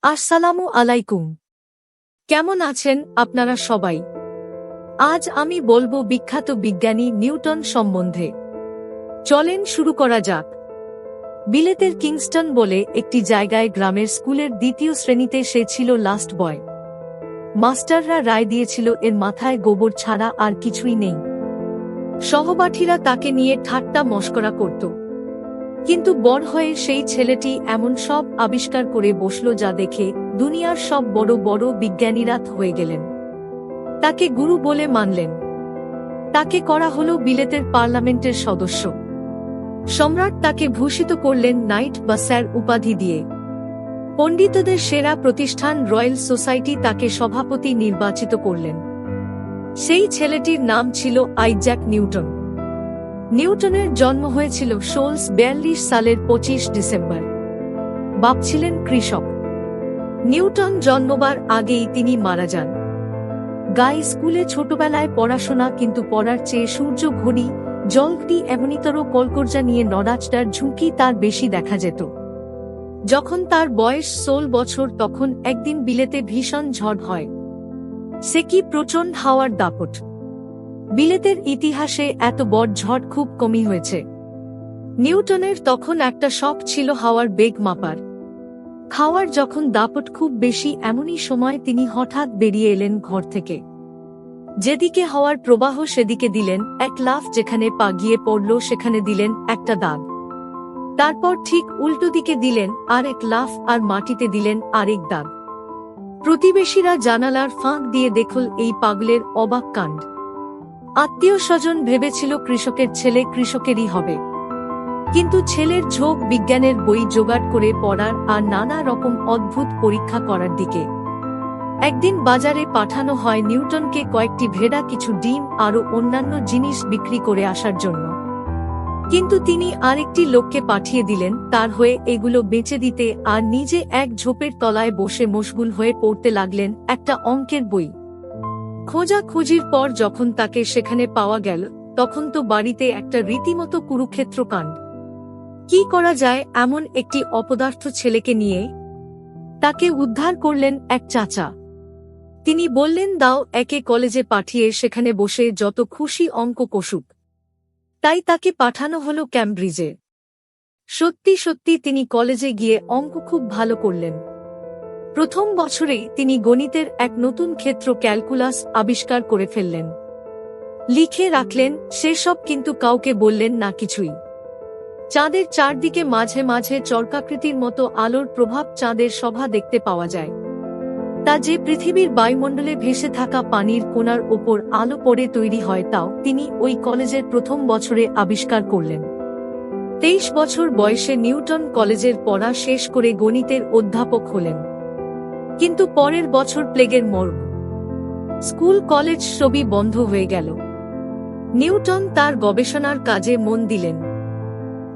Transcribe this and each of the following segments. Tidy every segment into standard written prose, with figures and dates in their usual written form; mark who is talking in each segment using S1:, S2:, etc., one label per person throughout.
S1: আসসালামু আলাইকুম। কেমন আছেন আপনারা সবাই? আজ আমি বলবো বিখ্যাত বিজ্ঞানী নিউটন সম্বন্ধে। চলেন শুরু করা যাক। বিলেতের কিংস্টন বলে একটি জায়গায় গ্রামের স্কুলের দ্বিতীয় শ্রেণীতে সে ছিল লাস্ট বয়। মাস্টাররা রায় দিয়েছিল এর মাথায় গোবর ছাড়া আর কিছুই নেই। সহপাঠীরা তাকে নিয়ে ঠাট্টা মশকরা করত। কিন্তু বড় হয়ে সেই ছেলেটি এমন সব আবিষ্কার করে বসল যা দেখে দুনিয়ার সব বড় বড় বিজ্ঞানীরা হয়ে গেলেন। তাকে গুরু বলে মানলেন। তাকে করা হলো বিলেতের পার্লামেন্টের সদস্য। সম্রাট তাকে ভূষিত করলেন নাইট বা স্যার উপাধি দিয়ে। পণ্ডিতদের সেরা প্রতিষ্ঠান রয়্যাল সোসাইটি তাকে সভাপতি নির্বাচিত করলেন। সেই ছেলেটির নাম ছিল আইজ্যাক নিউটন। নিউটনের জন্ম হয়েছিল 1642 সালের 25 ডিসেম্বর। বাপ ছিলেন কৃষক। নিউটন জন্মবার আগেই তিনি মারা যান। গাই স্কুলে ছোটবেলায় পড়াশোনা, কিন্তু পড়ার চেয়ে সূর্য ঘড়ি জলটি এমনিতর কলকর্জা নিয়ে নড়াচড়ার ঝুঁকি তার বেশি দেখা যেত। যখন তার বয়স 16 বছর তখন একদিন বিলেতে ভীষণ ঝড় হয়। সে কি প্রচণ্ড হাওয়ার দাপট! বিলেতের ইতিহাসে এত বড় ঝড় খুব কমই হয়েছে। নিউটনের তখন একটা শখ ছিল হাওয়ার বেগ মাপার। হাওয়ার যখন দাপট খুব বেশি, এমনই সময় তিনি হঠাৎ বেরিয়ে এলেন ঘর থেকে। যেদিকে হাওয়ার প্রবাহ সেদিকে দিলেন এক লাফ, যেখানে পা গিয়ে পড়ল সেখানে দিলেন একটা দাগ। তারপর ঠিক উল্টো দিকে দিলেন আর এক লাফ, আর মাটিতে দিলেন আরেক দাগ। প্রতিবেশীরা জানালার ফাঁক দিয়ে দেখল এই পাগলের অবাক কাণ্ড। আত্মীয় স্বজন ভেবেছিল কৃষকের ছেলে কৃষকেরই হবে। কিন্তু ছেলের ঝোঁক বিজ্ঞানের বই জোগাড় করে পড়ার আর নানা রকম অদ্ভুত পরীক্ষা করার দিকে। একদিন বাজারে পাঠানো হয় নিউটনকে কয়েকটি ভেড়া, কিছু ডিম আরও অন্যান্য জিনিস বিক্রি করে আসার জন্য। কিন্তু তিনি আরেকটি লোককে পাঠিয়ে দিলেন তার হয়ে এগুলো বেচে দিতে, আর নিজে এক ঝোপের তলায় বসে মশগুল হয়ে পড়তে লাগলেন একটা অঙ্কের বই। খোঁজাখুঁজির পর যখন তাকে সেখানে পাওয়া গেল, তখন তো বাড়িতে একটা রীতিমতো কুরুক্ষেত্র কাণ্ড। কি করা যায় এমন একটি অপদার্থ ছেলেকে নিয়ে? তাকে উদ্ধার করলেন এক চাচা। তিনি বললেন, দাও একে কলেজে পাঠিয়ে সেখানে বসে যত খুশি অঙ্ক কষুক। তাই তাকে পাঠানো হলো ক্যামব্রিজে। সত্যি সত্যি তিনি কলেজে গিয়ে অঙ্ক খুব ভালো করলেন। প্রথম বছরেই তিনি গণিতের এক নতুন ক্ষেত্র ক্যালকুলাস আবিষ্কার করে ফেললেন। লিখে রাখলেন সেসব, কিন্তু কাউকে বললেন না কিছুই। চাঁদের চারদিকে মাঝে মাঝে চরকাকৃতির মতো আলোর প্রভাব, চাঁদের সভা দেখতে পাওয়া যায়। তা যে পৃথিবীর বায়ুমণ্ডলে ভেসে থাকা পানির কোণার ওপর আলো পড়ে তৈরি হয়, তাও তিনি ওই কলেজের প্রথম বছরে আবিষ্কার করলেন। 23 বছর বয়সে নিউটন কলেজের পড়া শেষ করে গণিতের অধ্যাপক হলেন। কিন্তু পরের বছর প্লেগের মর্গ। স্কুল কলেজ সবই বন্ধ হয়ে গেল। নিউটন তার গবেষণার কাজে মন দিলেন।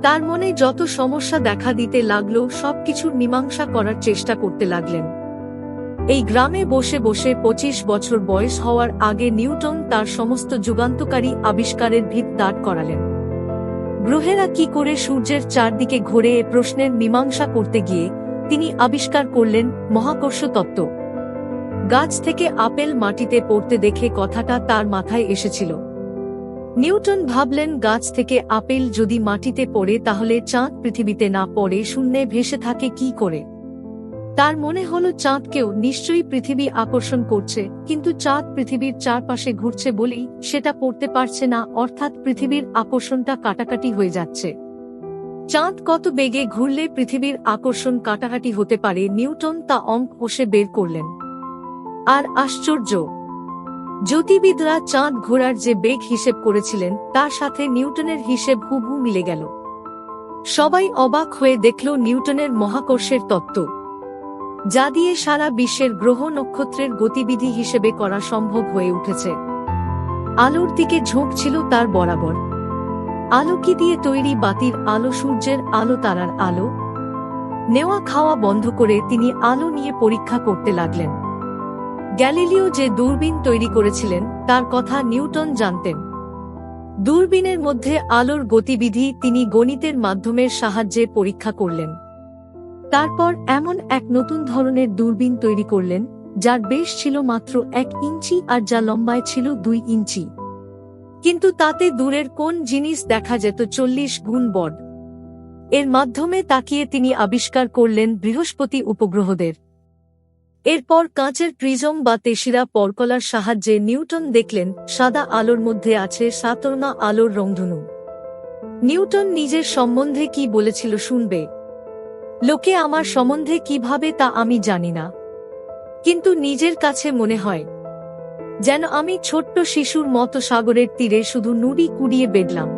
S1: তার মনে যত সমস্যা দেখা দিতে লাগলো সবকিছুর মীমাংসা করার চেষ্টা করতে লাগলেন। এই গ্রামে বসে বসে 25 বছর বয়স হওয়ার আগে নিউটন তার সমস্ত যুগান্তকারী আবিষ্কারের ভিত দাঁড় করালেন। গ্রহেরা কি করে সূর্যের চারদিকে ঘোরে এ প্রশ্নের মীমাংসা করতে গিয়ে তিনি আবিষ্কার করলেন মহাকর্ষ তত্ত্ব। গাছ থেকে আপেল মাটিতে পড়তে দেখে কথাটা তার মাথায় এসেছিল। নিউটন ভাবলেন, গাছ থেকে আপেল যদি মাটিতে পড়ে তাহলে চাঁদ পৃথিবীতে না পড়ে শূন্যে ভেসে থাকে কি করে? তার মনে হলো চাঁদকেও নিশ্চয়ই পৃথিবী আকর্ষণ করছে, কিন্তু চাঁদ পৃথিবীর চারপাশে ঘুরছে বলেই সেটা পড়তে পারছে না, অর্থাৎ পৃথিবীর আকর্ষণটা কাটাকাটি হয়ে যাচ্ছে। চাঁদ কত বেগে ঘুরলে পৃথিবীর আকর্ষণ কাটাকাটি হতে পারে, নিউটন তা অঙ্ক কষে বের করলেন। আর আশ্চর্য, জ্যোতির্বিদরা চাঁদ ঘোরার যে বেগ হিসেব করেছিলেন তার সাথে নিউটনের হিসেব হুবহু মিলে গেল। সবাই অবাক হয়ে দেখল নিউটনের মহাকর্ষের তত্ত্ব, যা দিয়ে সারা বিশ্বের গ্রহ নক্ষত্রের গতিবিধি হিসেবে করা সম্ভব হয়ে উঠেছে। আলোর দিকে ঝোঁক ছিল তার বরাবর। আলো কি দিয়ে তৈরি? বাতির আলো, সূর্যের আলো, তারার আলো। নেওয়া খাওয়া বন্ধ করে তিনি আলো নিয়ে পরীক্ষা করতে লাগলেন। গ্যালিলিও যে দূরবীন তৈরি করেছিলেন তার কথা নিউটন জানতেন। দূরবীনের মধ্যে আলোর গতিবিধি তিনি গণিতের মাধ্যমের সাহায্যে পরীক্ষা করলেন। তারপর এমন এক নতুন ধরনের দূরবীন তৈরি করলেন যার বেশ ছিল মাত্র 1 ইঞ্চি আর যা লম্বায় ছিল 2 ইঞ্চি, কিন্তু তাতে দূরের কোন জিনিস দেখা যেত 40 গুণ বড়। এর মাধ্যমে তাকিয়ে তিনি আবিষ্কার করলেন বৃহস্পতি উপগ্রহদের। এরপর কাঁচের প্রিজম বা তেশিরা পরকলার সাহায্যে নিউটন দেখলেন সাদা আলোর মধ্যে আছে সাতর্ণা আলোর রংধনু। নিউটন নিজের সম্বন্ধে কি বলেছিল শুনবে? লোকে আমার সম্বন্ধে কিভাবে তা আমি জানি না, কিন্তু নিজের কাছে মনে হয় যেন আমি ছোট্ট শিশুর মতো সাগরের তীরে শুধু নুড়ি কুড়িয়ে বেড়লাম।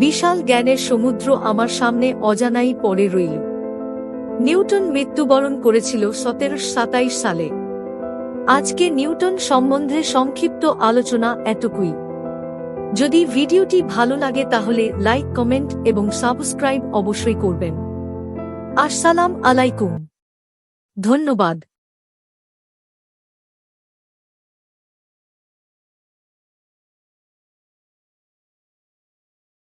S1: বিশাল জ্ঞানের সমুদ্র আমার সামনে অজানাই পড়ে রইল। নিউটন মৃত্যুবরণ করেছিল 1727 সালে। আজকে নিউটন সম্বন্ধে সংক্ষিপ্ত আলোচনা এতটুকুই। যদি ভিডিওটি ভালো লাগে তাহলে লাইক, কমেন্ট এবং সাবস্ক্রাইব অবশ্যই করবেন। আসসালাম আলাইকুম। ধন্যবাদ।